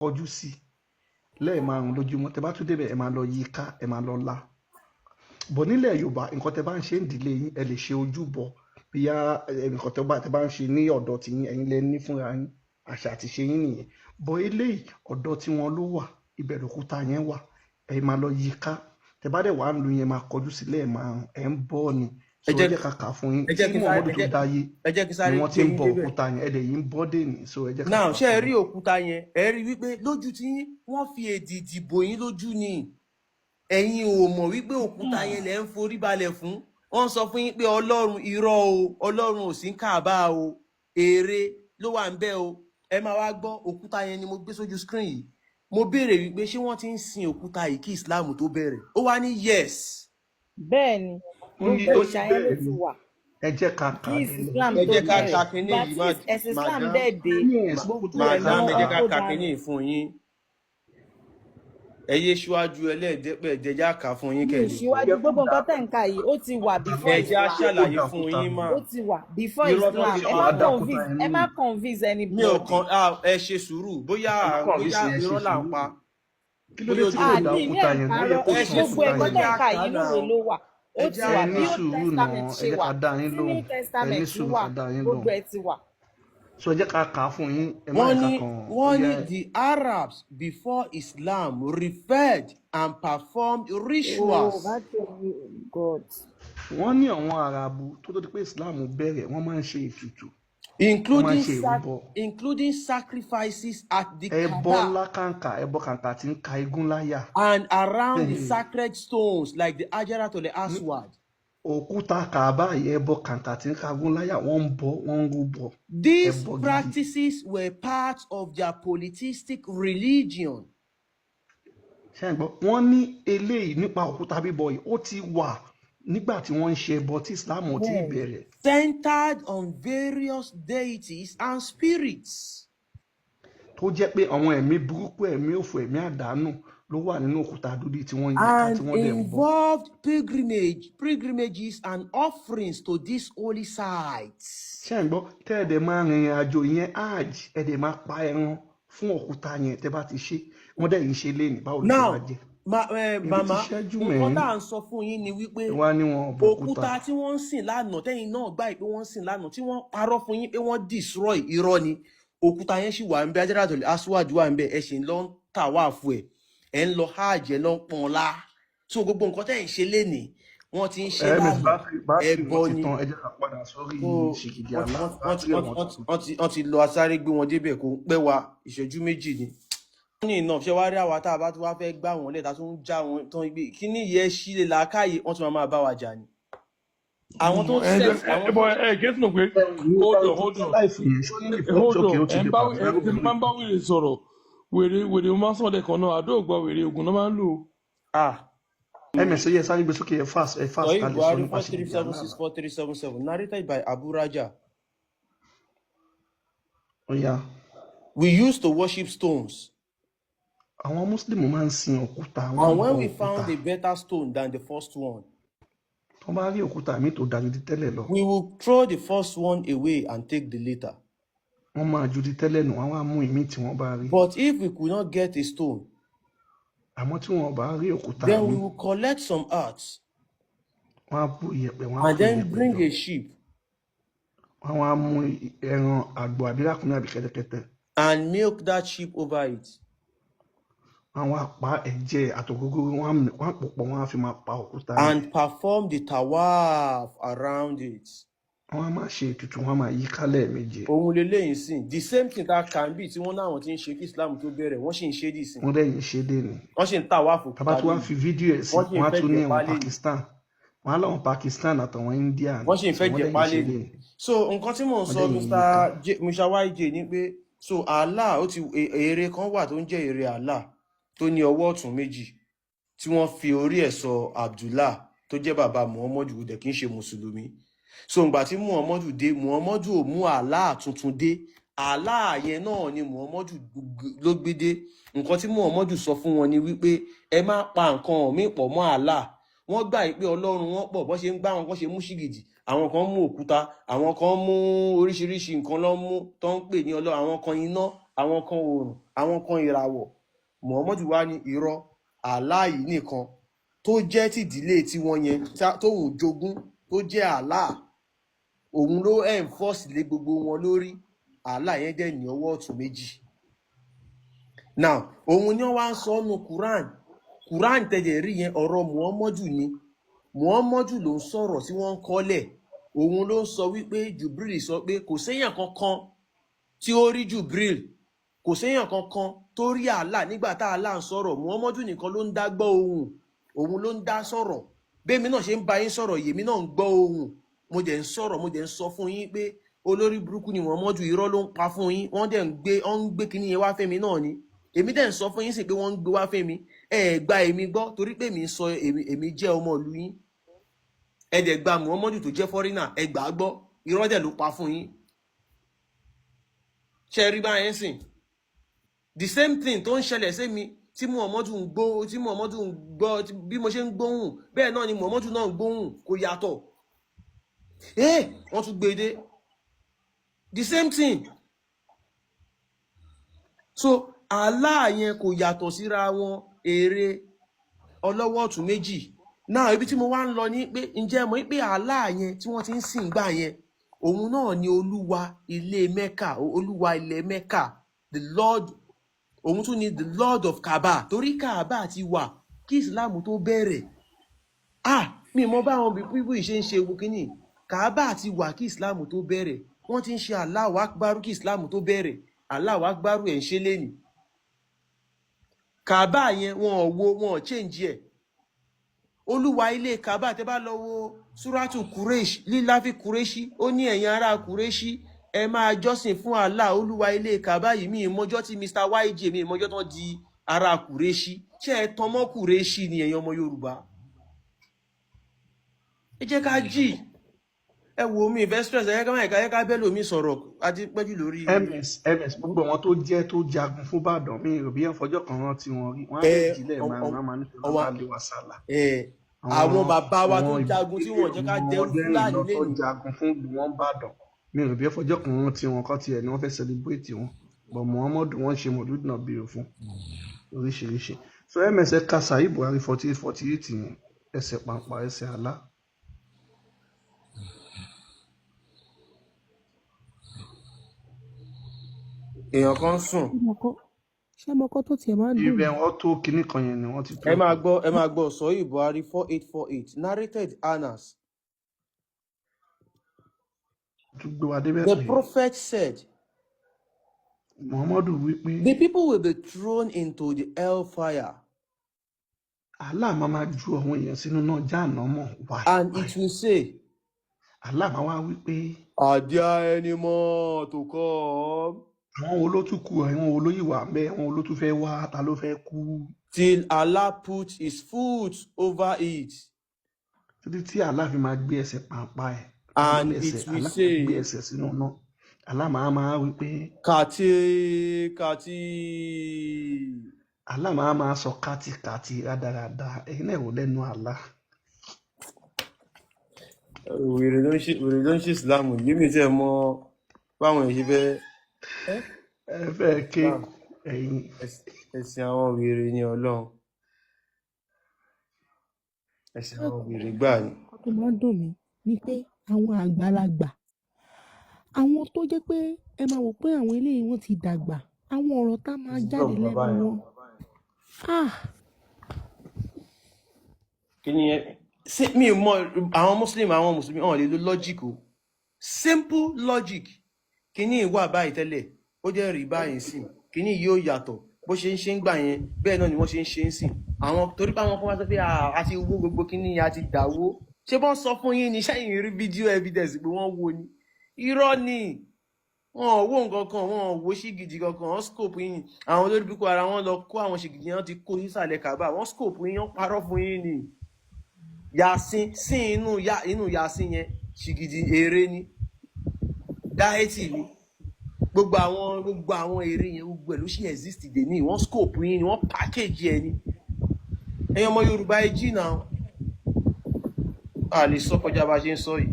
kọjú sí lẹ́ẹ̀márùn lójúmọ́ tẹ bá tún débẹ̀ ẹ máa lọ yí ká ẹ máa lọ la bọ̀ nílẹ̀ Yorùbá nǹkan tẹ bá ń ṣe ń dìlé yín ẹ lè ṣe ojúbọ bíyá nǹkan tẹ bá ń ṣe ní ọ̀dọ̀ tí ẹ̀yin lẹ ní fúnra yín àṣà àti ṣe yín nìyẹn bọ̀ eléyìí ọ̀dọ̀ tí wọn ló wà ìbẹ̀rẹ̀ òkúta yẹn wà ẹ máa lọ yí ká tẹ bá dẹ̀ wà ń lu yẹn máa kọjú sí lẹ́ẹ̀márùn ẹ ń bọ́ ni so ẹ jẹ́ ká kà fún yín tí Muhammadu tó dáyé ni wọ́n ti ń bọ òkúta yẹn ẹ dẹ̀ yìí ń bọ́ dé ní so ẹ jẹ́ ká kà now fún ṣé ẹ rí òkúta yẹn ẹ rí wípé lójú tí wọ́n fi èdìdì bò yín lójú ni ẹ̀yin ò mọ̀ wípé òkúta yẹn lẹ ń forí balẹ̀ fún wọ́n sọ fún yín pé Ọlọ́run irọ́ o Ọlọ́run ò sí ń Káàbà o ère ló wà ń bẹ̀ o ẹ máa wá gbọ́ òkúta yẹn ni mo gbé sójú screen yìí mo béèrè wípé ṣé wọ́n ti ń sin òkúta yìí kí Islam tó bẹ̀rẹ̀ ó wá ní yes. bẹ́ẹ̀ ni gbogbo ìṣàyẹn ló ti wà ẹ jẹ́ ká kà kí Islam ẹ tó jẹ́ ká ka bẹ̀rẹ̀ kínní but yìí ẹ̀sìn Islam madam dẹ̀ dé gbogbo ẹ̀ madam ẹ jẹ́ ká lọ́wọ́ ka tó kínní dára. yìí fún yín ẹ yé ṣíwájú ẹlẹ́ẹ̀dẹ́pẹ̀ ẹ̀jẹ̀ ká fún yín ní kẹ́lẹ́ ìṣíwájú gbogbo nǹkan tẹ̀ ń kà yìí ó ti wà before ẹ̀jẹ̀ á Islam ṣàlàyé fún yín mà ó ti wà before irọ́ tó Islam ti pa ẹ má convince mi ò anybody. kan ẹ ṣe sùúrù bóyá irọ́ là ń pa kí ló dé tí kò dá òkúta yẹn ó yẹ kó ẹ sún gbogbo òkúta ẹ̀kọ́ tẹ̀ ń yẹn kà yìí lóore ló wà ó ti wà ẹ bí ní Old sùúrù náà Testament ẹ ṣe jẹ́ wà ká dá yín tí lóhùn New ẹ ní Testament sùúrù wà ká dá yín gbogbo lóhùn ẹ̀ ti wà. so ẹ jẹ́ ká kà á fún yín ẹ má yẹ ká kàn wọ́n ní the Arabs before Islam referred and performed rituals. Oh, that's God. wọ́n ní àwọn Arabu tó tó di pé Islam bẹ̀rẹ̀ wọ́n máa ń ṣe ètùtù including sacrifices at the ẹbọ Kaaba ńlá kàǹkà ẹbọ kàǹkà tí ń ka igun láyà and around the sacred stones like the Hajarat or the Aswad. òkúta Kaaba yìí ẹbọ kàǹkà tí ń ka igun láyà wọ́n ń bọ wọ́n ń rúbọ. These practices were part of their polytheistic religion. ṣé ẹ gbọ́ wọ́n ní eléyìí nípa òkúta bíbọ yìí ó ti wà nígbà tí wọ́n ń ṣe ẹbọ tí Islam ò tí ì bẹ̀rẹ̀. Centered on various deities and spirits. tó jẹ́ pé àwọn ẹ̀mí burúkú ẹ̀mí òfò ẹ̀mí àdánù ló wà nínú òkúta dúdú tí wọ́n ń yíká tí wọ́n dẹ̀ ń bọ. And involved pilgrimages and offerings to these holy sites. ṣé ẹ gbọ́ tẹ́ ẹ dẹ̀ máa rìnrìn àjò yẹn hajj ẹ dẹ̀ máa pa ẹran fún òkúta yẹn tẹ́ bá ti ṣe wọ́n dẹ̀ yìí ṣe léèní báwo ló ṣe wá jẹ́. Màmá nǹkan tá à ń sọ fún yín ni wípé òkúta tí wọ́n ń sìn lánàá tẹ́yìn náà gbà pé wọ́n ń sìn lánàá tí wọ́n parọ́ fún yín pé wọ́n destroy irọ́ ni òkúta yẹn sì wà ń bẹ Hajaratul Aswad wà ń bẹ ẹ ṣì ń lọ tàwáàfù ẹ ń lọ hajj ẹ lọ ń pọn ọlá so gbogbo nǹkan tẹ́yìn ṣe lénìí wọ́n ti ń ṣe lánàá ẹbọ ni wọ́n ti lọ asáré gbé wọn débẹ̀ kó ń pẹ́ wa ìṣẹ́jú méjì ni ní iná ṣe wá rí àwa tá a bá tún wá fẹ́ gbá wọn lẹ́ta tó ń já wọn tán gbé kí ní ìyẹn sílé làákàyè wọ́n tún máa bá wa jà ni. àwọn tó ń ṣe àwọn ẹ gẹ́sì náà pé hold on ẹ máa ń bá wèrè sọ̀rọ̀ wèrè ó máa ń sọ̀rọ̀ lẹ́ẹ̀kan náà àdó ògbà wèrè ògùn náà máa ń lò. ms oyè sáré gbé sókè ẹ fast kalẹ̀ sọ nípa ṣe ìdí àná. 4376 narrated by Abu Raja. We used to worship stones. Àwọn Muslim máa ń sin òkúta. And when we found a better stone than the first one, tó bá rí òkúta mi tó dájú di tẹ́lẹ̀ lọ. we will throw the first one away and take the later. Wọ́n máa ju di tẹ́lẹ̀ nù, wọ́n á mú ìmí tí wọ́n bá rí. But if we could not get a stone, àmọ́ tí wọ́n bá rí òkúta then we will collect some earth. Wọ́n á bù iyẹ̀pẹ̀ wọ́n á and then bring a sheep. Wọ́n á mú ẹran àgbò àbí ràkúnmí àbí kẹ́tẹ́kẹ́tẹ́. And milk that sheep over it. Àwọn apá ẹ̀jẹ̀ àtògógó wọ́n pòpọ̀ wọ́n á fi máa pa òkúta. And perform the tawaf around it. Wọ́n á máa ṣe ètùtù wọ́n á máa yí kálẹ̀ méje. Òun lélẹ́yìn sìn the same thing that can be tí wọ́n náwọn ti ń ṣe kí Islam tó bẹ̀rẹ̀ wọ́n sì ń ṣe dì sí. Wọ́n dẹ́yìn ṣe dé ni. Wọ́n sì ń tawaf òkúta. Bàbá tí wọ́n fi fídíò ẹ̀ sí wọ́n á tún ní ẹ̀wọ̀n Pakistan. Wọ́n á láwọn Pakistan àtàwọn India. Wọ́n sì ń fẹ́ jẹ pálí. So nǹkan tí mò ń sọ Mr. YJ ni pé so Allah ó ti ère kan wà tó ń jẹ́ ère Allah tó ní ọwọ́ ọ̀tún méjì tí wọ́n fi orí ẹ̀ sọ Abdullah tó jẹ́ bàbá Muhammadu dẹ̀ kì í ṣe mùsùlùmí. So ìgbà tí Muhammadu dé Muhammadu ò mú Allah tuntun dé Allah yẹn náà ni Muhammadu ló gbé dé. Nǹkan tí Muhammadu sọ fún wọn ni wípé ẹ má pa nǹkan míì pọ̀ mọ́ Allah. Wọ́n gbà pé Ọlọ́run wọn pọ̀ bó ṣe ń gbá wọn kó ṣe mú ṣìgìdì àwọn kan mú òkúta àwọn kan mú oríṣiríṣi nǹkan lọ mú tó ń pè ní Ọlọ́run àwọn kan iná àwọn kan oòrùn, àwọn kan ìràwọ̀. Muhammadu wá ní irọ́, Allah yìí nìkan tó jẹ́ tìdílé tiwọn yẹn tóun jogún tó jẹ́ Allah, òun ló enforce lé gbogbo wọn lórí. Allah yẹn dẹ̀ ní ọwọ́ ọ̀tún méjì. Now òun ni wọ́n wá ń sọ ọ́nù Quran tẹ̀lé rí yẹn ọ̀rọ̀ Muhammadu ni. Muhammadu ló ń sọ̀rọ̀ tí wọ́n ń kọ́lẹ̀. Òun ló ń sọ wípé Jubril sọ pé kò séyàn kankan tí ó rí Jubril, kò séyàn kankan tó rí Allah nígbà tá Allah ń sọ̀rọ̀. Muhammadu nìkan ló ń dá gbọ́ ohùn, òun ló ń dá sọ̀rọ̀. Bẹ́ẹ̀mi náà ṣe ń bá yín sọ̀rọ̀, yèmi náà ń gbọ́ ohùn, mo dẹ̀ ń sọ̀rọ̀, mo dẹ̀ ń sọ fún yín pé olórí burúkú ni Muhammadu, irọ́ ló ń pa fún yín. Wọ́n dẹ̀ ń gbé kíní yẹn wá fẹ́mi náà ni. Èmi dẹ̀ ń sọ fún yín sì pé wọ́n ń gbé wá fẹ́mi. Ẹ gba èmi gbọ́ torí pé mi ń sọ èmi jẹ́ ọmọ ìlú yín. Ẹ dẹ̀ gba Muhammadu tó jẹ́ fọ́rínà, ẹ gbà á gbọ́, irọ́ dẹ̀ ló pa fún yín. Ṣé rí báyẹn sìn? The same thing tó ń ṣẹlẹ̀ sí mi tí Muhammadu ń gbọ́ bí mo ṣe ń gbóhùn, bẹ́ẹ̀ náà ni Muhammadu náà ń gbóhùn, kò yàtọ̀. Wọ́n tún gbé dé. The same thing. So Allah yẹn kò yàtọ̀ síra wọn, èrè ọlọ́wọ́ ọ̀tún méjì. Náà ibi tí mo wá ń lọ ní pé ǹjẹ́ mọ̀ pé Allah yẹn tí wọ́n ti ń sìn gbà yẹn, òun náà ni olúwa ilé Mẹ́kà, olúwa ilẹ̀ Mẹ́kà, the Lord, òun tún ni the Lord of Kaaba, torí Kaaba ti wà kí Islam tó bẹ̀rẹ̀. Mi mọ̀ báwọn pípú ìṣe ń ṣe kíní. Kaaba ti wà kí Islam tó bẹ̀rẹ̀. Wọ́n ti ń ṣe Allahu Akbar kí Islam tó bẹ̀rẹ̀. Allahu Akbar ẹ̀ ń ṣe lénìí. Kaaba yẹn wọn change ẹ̀. Olúwa ilé Kaaba tẹ́ bá lọ wo Suratu Quraysh, líláfi Qurayshi, ó ní ẹ̀yin ará Qurayshi ẹ máa jọ́sìn fún Allah olúwa ilé Kaaba yìí. Mi ìmọ̀jọ́ tí Mr. YJ mi ìmọ̀jọ́ tán di ará Qurayshi. Ṣé ẹ tán mọ́ Qurayshi ni ẹ̀yin ọmọ Yorùbá? Ẹ jẹ́ ká jí. Ẹ wo mi investors ẹ ká bẹ́ẹ̀ lómi sọ̀rọ̀ àti pẹ́jù lórí. ms gbogbo wọn tó jagun fún Ìbàdàn, mi ò bí ẹ fọjọ́ kan rántí wọn rí. Wọn á lè jílẹ̀ máa nífẹ̀ẹ́ lọ́wọ́ lè wà sálà. Àwọn bàbá wa tó jagun tí wọ́n jẹ́ ká dẹrù Fúlàní lẹ́nu. Tó jagun fún wọn Ìbàdàn, mi ò bí ẹ fọjọ́ kan rántí wọn kọ́ tiẹ̀ ni wọ́n fẹ́ celebrate wọn. But Muhammadu wọ́n ṣe mọ̀lúdì náà bí o fún oríṣiríṣi. So ms ka Sàyí Buhari 48 yẹn, ẹsẹ̀ pàǹpà ẹsẹ̀ àlá. Èèyàn kan sùn. Ṣé mọ́kọ́ tó tiẹ̀ máa ń dùn? Ibẹ̀ wọ́n tó kinní kan yẹn ni wọ́n ti tó. Ẹ máa gbọ́ Sàyí Buhari 4848 narrated Anas. The prophet said, Muhammadu wípé the people will be thrown into the hellfire. Allah máa ju àwọn èèyàn sínú náà Jahannama wá. And it will say, Allah máa wá wípé, are there any more to come? Àwọn wo ló tún kù, àwọn wo ló yìí wà ńbẹ̀, àwọn wo ló tún fẹ́ wá, ta ló fẹ́ kú? Till Allah put his foot over it. Títí tí Allah fi máa gbé ẹsẹ̀ pàǹpá ẹ̀. And it will say, gbé ẹsẹ̀ sínú náà. Allah máa wípé, kàtí. Allah máa sọ kàtìkàtì rádaràda, ẹ̀yin náà wò lẹ́nu Allah. Wèrè ló ń ṣe Islam yìí, mi tẹ́ mọ̀ báwọn èyí fẹ́. Ẹ fẹ́ ké ẹ̀yin. Ẹ̀sìn àwọn wèrè ni Ọlọ́run. Ẹ̀sìn àwọn wèrè gbà ni. Ọkọ̀ tó máa ń dùn mí ni pé àwọn àgbàlagbà, àwọn tó jẹ́ pé ẹ máa wò pé àwọn eléyìí wọ́n ti dàgbà, àwọn ọ̀rọ̀ tá máa jáde lẹ́nu wọn. Kí ni mi mọ àwọn mùsùlùmí wọn lè lo logic o, simple logic. Kí ni ìwà báyìí tẹ́lẹ̀ ó jẹ́ rí báyìí sí, kí ni yóò yàtọ̀ bó ṣe ń gbà yẹn bẹ́ẹ̀ náà ni wọ́n ṣe ń sìn. Àwọn torí pé àwọn kan wá sọ pé a ti wó gbogbo kí ni a ti dàwó. Ṣé bọ́n sọ fún yín ni ṣẹ́yìn rí fídíò evidence pé wọ́n wo ni? Irọ́ ni. Wọn ò wó nǹkan kan, wọn ò wó ṣìgìdì kankan, wọ́n scope yín. Àwọn olórí pípọ̀ ara wọn lọ kó àwọn ṣìgìdì yẹn ti kó sísàlẹ̀ Kaaba, wọ́n scope yín, wọ́n parọ́ fún yín ni. Yasin sí inú Yasin yẹn ṣìgìdì èrè ni. Dáhẹ́tì ni. Gbogbo àwọn èrè yẹn gbogbo ẹ̀ ló ṣì exist dè ní, wọ́n scope yín ni, wọ́n package ẹ ni. Ẹ̀yin ọmọ Yorùbá ẹ jí náà. A lè sọ kọjá bá ṣe ń sọ yìí.